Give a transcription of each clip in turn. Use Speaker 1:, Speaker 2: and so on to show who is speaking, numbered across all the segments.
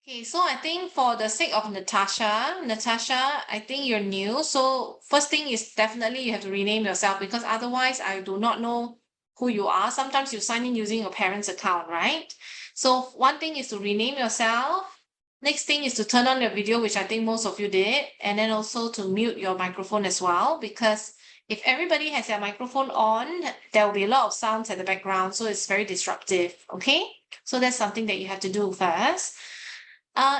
Speaker 1: Okay, so I think for the sake of Natasha, I think you're new. So first thing is definitely you have to rename yourself because otherwise I do not know who you are. Sometimes you sign in using your parents' account, right? So one thing is to rename yourself. Next thing is to turn on your video, which I think most of you did, and then also to mute your microphone as well, because if everybody has their microphone on, there will be a lot of sounds at the background, so it's very disruptive, okay? So that's something that you have to do first.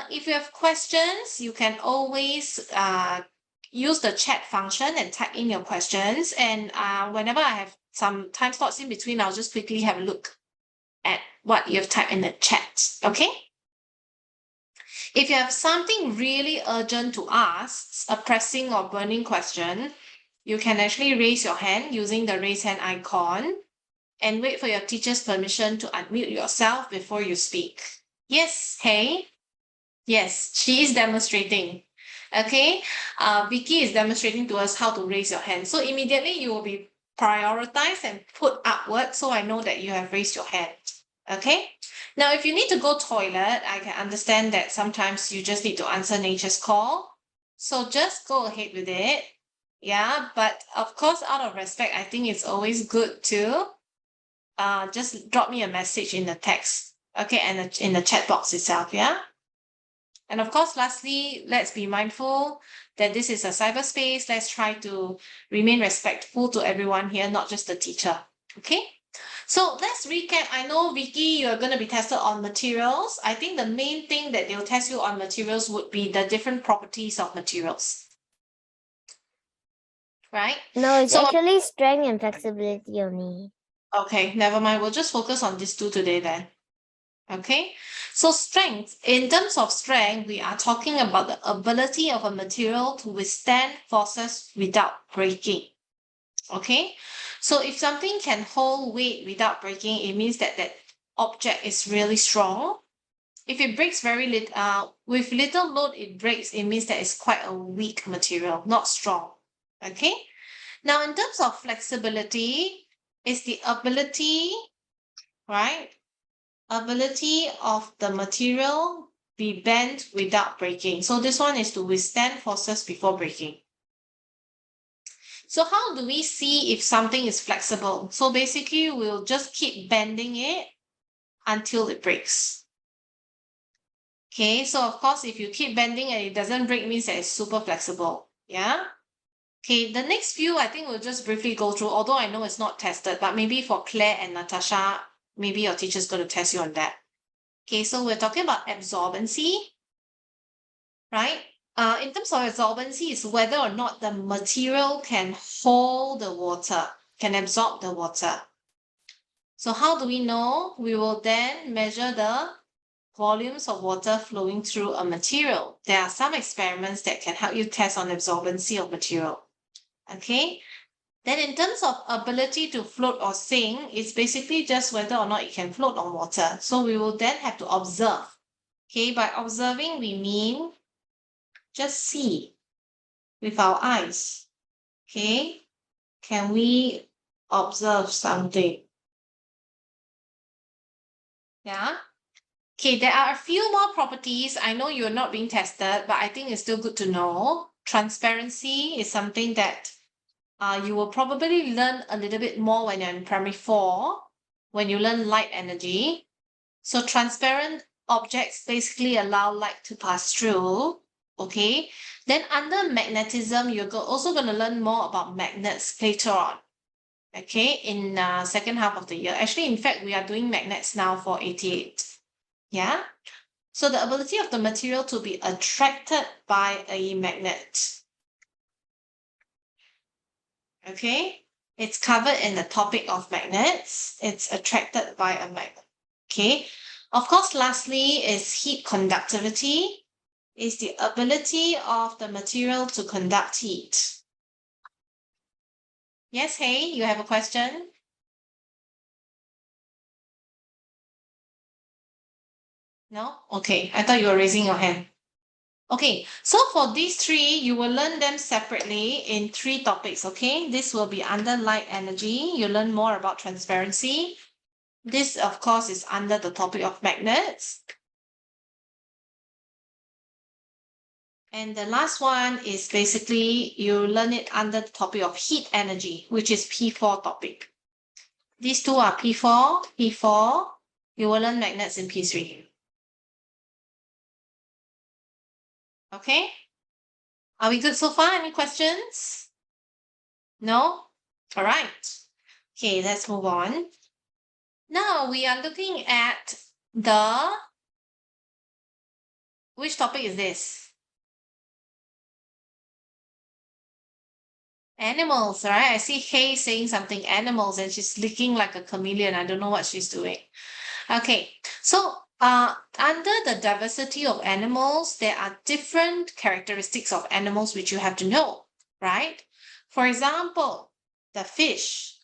Speaker 1: If you have questions, you can always use the chat function and type in your questions. And whenever I have some time slots in between, I'll just quickly have a look at what you've typed in the chat. Okay? If you have something really urgent to ask, a pressing or burning question, you can actually raise your hand using the raise hand icon and wait for your teacher's permission to unmute yourself before you speak. Yes, hey? Yes, she is demonstrating. Okay, Vicky is demonstrating to us how to raise your hand. So immediately you will be prioritized and put upward so I know that you have raised your hand. Okay, now if you need to go toilet, I can understand that sometimes you just need to answer nature's call. So just go ahead with it. Yeah, but of course, out of respect, I think it's always good to just drop me a message in the text. Okay, and in the chat box itself. Yeah. And of course, lastly, let's be mindful that this is a cyberspace. Let's try to remain respectful to everyone here, not just the teacher. Okay? So let's recap. I know, Vicky, you're going to be tested on materials. I think the main thing that they'll test you on materials would be the different properties of materials. Right?
Speaker 2: No, it's
Speaker 1: So,
Speaker 2: actually strength and flexibility only.
Speaker 1: okay, never mind. We'll just focus on these two today then. Okay, so strength, in terms of strength, we are talking about the ability of a material to withstand forces without breaking. Okay, so if something can hold weight without breaking, it means that that object is really strong. If it breaks with little load, it breaks, it means that it's quite a weak material, not strong. Okay, now in terms of flexibility, it's the ability, right? Ability of the material be bent without breaking. So this one is to withstand forces before breaking. So how do we see if something is flexible? So basically, we'll just keep bending it until it breaks. Okay, so of course, if you keep bending and it doesn't break, means that it's super flexible. Yeah. Okay, the next few, I think we'll just briefly go through, although I know it's not tested, but maybe for Claire and Natasha, maybe your teacher's going to test you on that. Okay, so we're talking about absorbency, right? In terms of absorbency, is whether or not the material can hold the water, can absorb the water. So how do we know? We will then measure the volumes of water flowing through a material. There are some experiments that can help you test on absorbency of material. Okay. Then in terms of ability to float or sink, it's basically just whether or not it can float on water. So we will then have to observe. Okay, by observing, we mean just see with our eyes. Okay, can we observe something? Yeah. Okay, there are a few more properties. I know you're not being tested, but I think it's still good to know. Transparency is something that you will probably learn a little bit more when you're in primary 4, when you learn light energy. So transparent objects basically allow light to pass through. Okay. Then under magnetism, you're also going to learn more about magnets later on. Okay, in second half of the year. Actually, in fact, we are doing magnets now for 88. Yeah. So the ability of the material to be attracted by a magnet. Okay. It's covered in the topic of magnets. It's attracted by a magnet. Okay. Of course, lastly is heat conductivity. Is the ability of the material to conduct heat. Yes, hey, you have a question? No? Okay, I thought you were raising your hand. Okay, so for these three, you will learn them separately in 3 topics, okay? This will be under light energy. You learn more about transparency. This, of course, is under the topic of magnets. And the last one is basically you learn it under the topic of heat energy, which is P4 topic. These two are P4, P4. You will learn magnets in P3. Okay? Are we good so far? Any questions? No? All right. Okay, let's move on. Now we are looking at which topic is this? Animals, right? I see Hay saying something animals and she's licking like a chameleon. I don't know what she's doing. Okay, so under the diversity of animals, there are different characteristics of animals which you have to know, right? For example, the fish.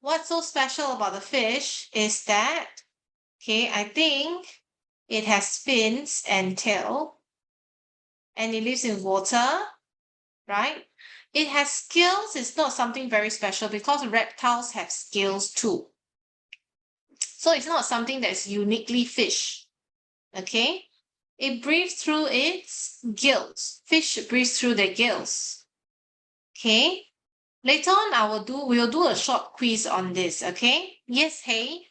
Speaker 1: What's so special about the fish is that, okay, I think it has fins and tail, and it lives in water, right? It has scales. It's not something very special because reptiles have scales too. So it's not something that's uniquely fish, okay? It breathes through its gills. Fish breathes through their gills, okay? Later on, we'll do a short quiz on this, okay? Yes, hey?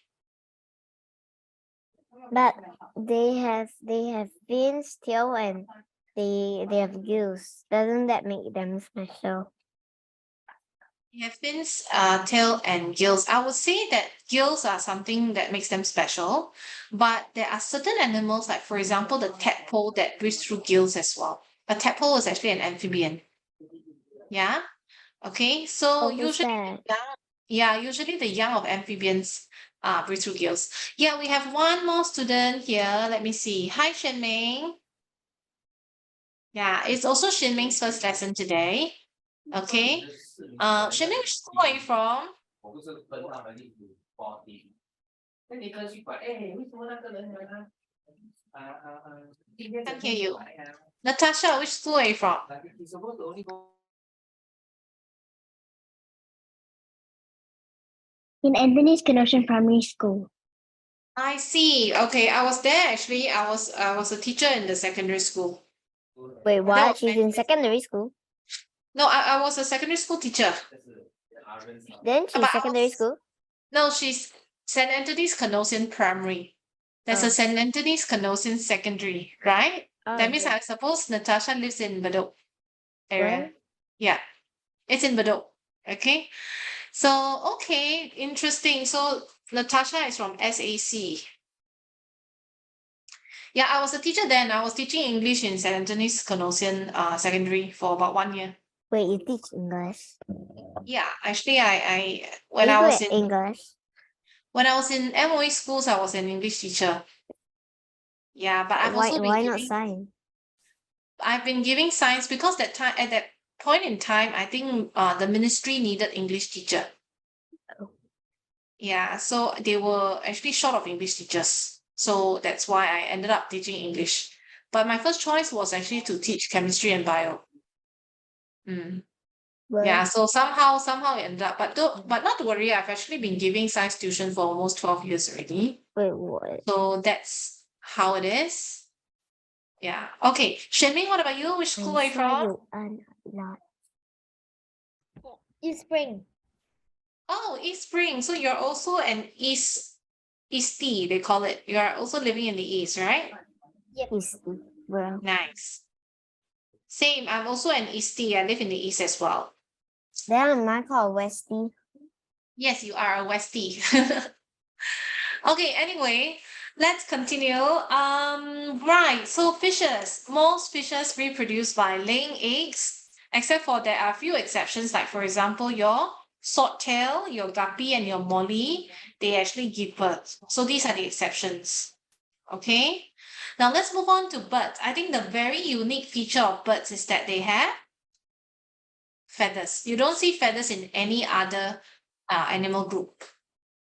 Speaker 2: But they have fins, tail, and they have gills. Doesn't that make them special?
Speaker 1: They have fins, tail, and gills. I would say that gills are something that makes them special, but there are certain animals, like for example, the tadpole that breathes through gills as well. A tadpole is actually an amphibian. Yeah. Okay. So
Speaker 2: Oh, who's that?
Speaker 1: usually the young of amphibians breathe through gills. Yeah, we have one more student here. Let me see. Hi, Shenming. Yeah, it's also Shenming's first lesson today. Okay. Shenming, which school are you from? Can't hear you. Natasha, which school are you from?
Speaker 2: In Anthony's Canossian Primary School.
Speaker 1: I see. Okay, I was there actually. I was a teacher in the secondary school.
Speaker 2: Wait,
Speaker 1: That
Speaker 2: what?
Speaker 1: was
Speaker 2: She's in secondary school.
Speaker 1: no, I was a secondary school teacher.
Speaker 2: Then
Speaker 1: But
Speaker 2: she's secondary school.
Speaker 1: no, she's St. Anthony's Canossian Primary. There's a
Speaker 2: Oh.
Speaker 1: St. Anthony's Canossian Secondary, right? That
Speaker 2: Oh,
Speaker 1: means I suppose Natasha lives in Bedok area.
Speaker 2: what?
Speaker 1: Yeah, it's in Bedok. Okay. So, okay, interesting. So Natasha is from SAC. Yeah, I was a teacher then. I was teaching English in St. Anthony's Canossian Secondary for about 1 year.
Speaker 2: Wait, you teach English?
Speaker 1: Yeah, actually, I
Speaker 2: Are you good at English?
Speaker 1: when I was in MOE schools, I was an English teacher. Yeah, but
Speaker 2: Why not science?
Speaker 1: I've been giving science because that time at that point in time, I think the ministry needed English teacher.
Speaker 2: Oh.
Speaker 1: Yeah, so they were actually short of English teachers. So that's why I ended up teaching English. But my first choice was actually to teach chemistry and bio. Mm. Yeah,
Speaker 2: Well,
Speaker 1: so somehow it ended up, but not to worry, I've actually been giving science tuition for almost 12 years already.
Speaker 2: wait, what?
Speaker 1: So that's how it is. Yeah. Okay. Shenming, what about you? Which school
Speaker 2: I'm
Speaker 1: are you
Speaker 2: sure
Speaker 1: from?
Speaker 2: you are not. East Spring.
Speaker 1: Oh, East Spring. So you're also an Eastie, they call it. You are also living in the East, right?
Speaker 2: Yep. East, bro.
Speaker 1: Nice. Same. I'm also an Eastie. I live in the East as well.
Speaker 2: Then am I called Westie?
Speaker 1: Yes, you are a Westie. Okay, anyway, let's continue. Right. So fishes. Most fishes reproduce by laying eggs, except for there are a few exceptions, like for example, your swordtail, your guppy, and your molly, they actually give birth. So these are the exceptions. Okay. Now let's move on to birds. I think the very unique feature of birds is that they have feathers. You don't see feathers in any other animal group.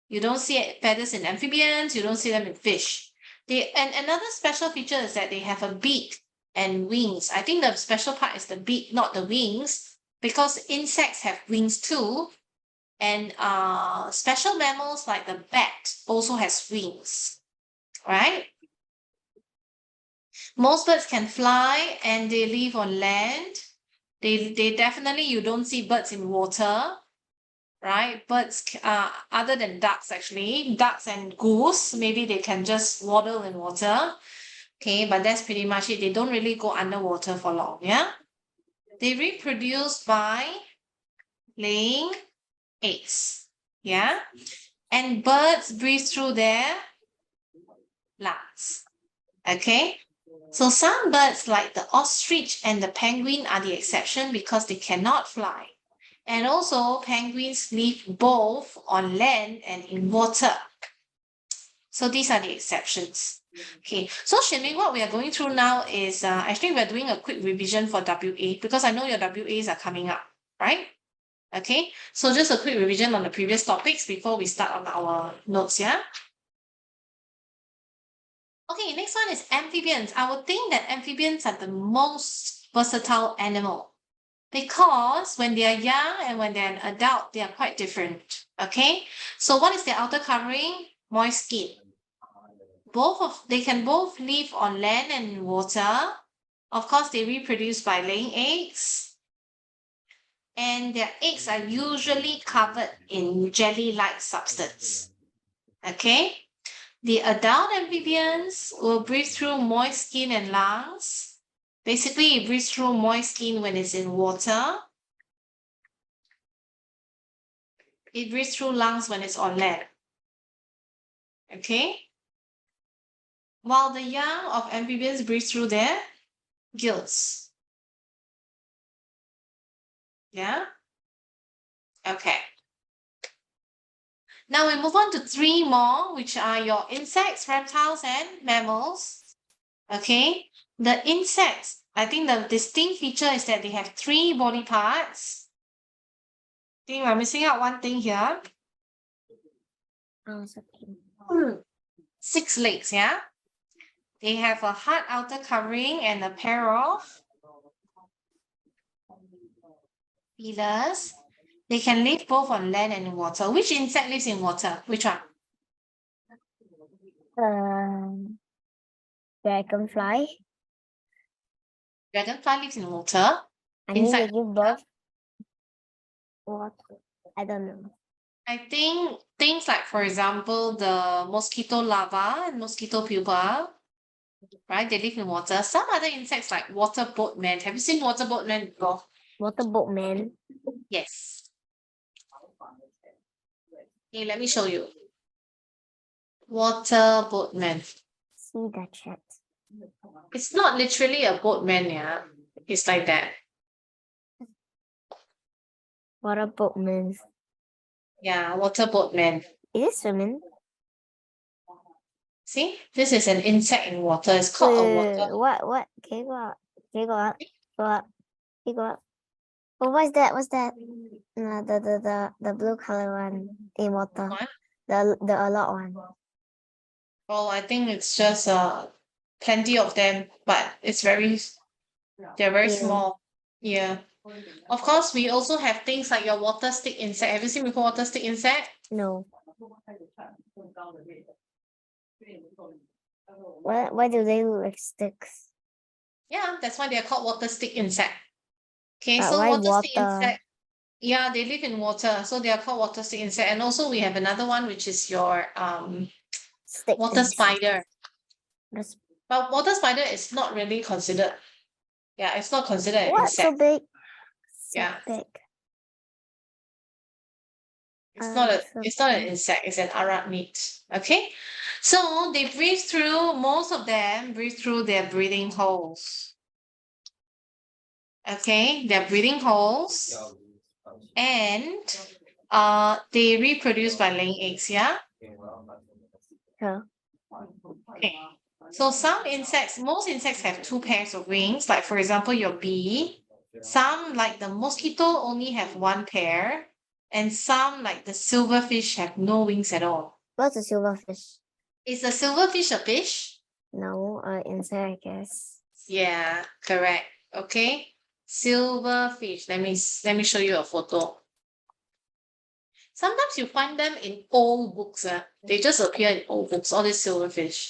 Speaker 1: You don't see feathers in amphibians, you don't see them in fish. And another special feature is that they have a beak and wings. I think the special part is the beak, not the wings, because insects have wings too. And special mammals like the bat also has wings, right? Most birds can fly and they live on land. They definitely, you don't see birds in water, right? Birds, other than ducks, actually, ducks and goose, maybe they can just waddle in water. Okay, but that's pretty much it. They don't really go underwater for long, yeah? They reproduce by laying eggs, yeah? And birds breathe through their lungs, okay? So some birds like the ostrich and the penguin are the exception because they cannot fly. And also penguins live both on land and in water. So these are the exceptions. Okay, so Shinming, what we are going through now is actually we're doing a quick revision for WA because I know your WAs are coming up, right? Okay, so just a quick revision on the previous topics before we start on our notes, yeah? Okay, next one is amphibians. I would think that amphibians are the most versatile animal because when they are young and when they're an adult, they are quite different. Okay, so what is their outer covering? Moist skin. They can both live on land and in water. Of course, they reproduce by laying eggs, and their eggs are usually covered in jelly-like substance. Okay, the adult amphibians will breathe through moist skin and lungs. Basically, it breathes through moist skin when it's in water. It breathes through lungs when it's on land. Okay? While the young of amphibians breathe through their gills. Yeah? Okay. Now we move on to three more, which are your insects, reptiles, and mammals. Okay? The insects, I think the distinct feature is that they have three body parts. I think we're missing out one thing here.
Speaker 2: Oh, it's okay.
Speaker 1: 6 legs, yeah? They have a hard outer covering and a pair of feelers. They can live both on land and in water. Which insect lives in water? Which one?
Speaker 2: Dragonfly.
Speaker 1: Dragonfly lives in water.
Speaker 2: I mean, they
Speaker 1: Inside,
Speaker 2: give birth. What? I don't know.
Speaker 1: I think things like, for example, the mosquito larva and mosquito pupa, right? They live in water. Some other insects like water boatman. Have you seen water boatman before?
Speaker 2: Motorboat man.
Speaker 1: Yes. Okay, let me show you. Water boatman.
Speaker 2: See that chat.
Speaker 1: It's not literally a boatman, yeah. It's like that.
Speaker 2: Motorboat man.
Speaker 1: Yeah, water boatman.
Speaker 2: Is it swimming?
Speaker 1: See, this is an insect in water. It's called a water.
Speaker 2: What? Can you go up? Can you go up? Go up. Can you go up? Oh, what's that? What's that? No, the blue color one in water.
Speaker 1: What?
Speaker 2: The a lot one.
Speaker 1: Oh, I think it's just plenty of them, but they're very
Speaker 2: Yeah.
Speaker 1: small. Yeah. Of course, we also have things like your water stick insect. Have you seen before water stick insect?
Speaker 2: No. Why do they look like sticks?
Speaker 1: Yeah, that's why they're called water stick insect. Okay,
Speaker 2: But
Speaker 1: so
Speaker 2: why
Speaker 1: water stick
Speaker 2: water?
Speaker 1: insect, yeah, they live in water, so they are called water stick insect. And also we have another one which is your
Speaker 2: Stick
Speaker 1: water
Speaker 2: insect.
Speaker 1: spider.
Speaker 2: That's-
Speaker 1: But water spider is not really considered. Yeah, it's not considered an
Speaker 2: What? So
Speaker 1: insect.
Speaker 2: big? So
Speaker 1: Yeah.
Speaker 2: big.
Speaker 1: It's not
Speaker 2: So
Speaker 1: it's not an
Speaker 2: big.
Speaker 1: insect, it's an arachnid. Okay. So they breathe through, most of them breathe through their breathing holes. Okay, their breathing holes. And they reproduce by laying eggs, yeah?
Speaker 2: Huh.
Speaker 1: Okay. So most insects have two pairs of wings, like for example, your bee. Some, like the mosquito, only have one pair, and some, like the silverfish, have no wings at all.
Speaker 2: What's a silverfish?
Speaker 1: Is the silverfish a fish?
Speaker 2: No, insect, I guess.
Speaker 1: Yeah, correct. Okay. Silverfish. Let me show you a photo. Sometimes you find them in old books. They just appear in old books, all these silverfish.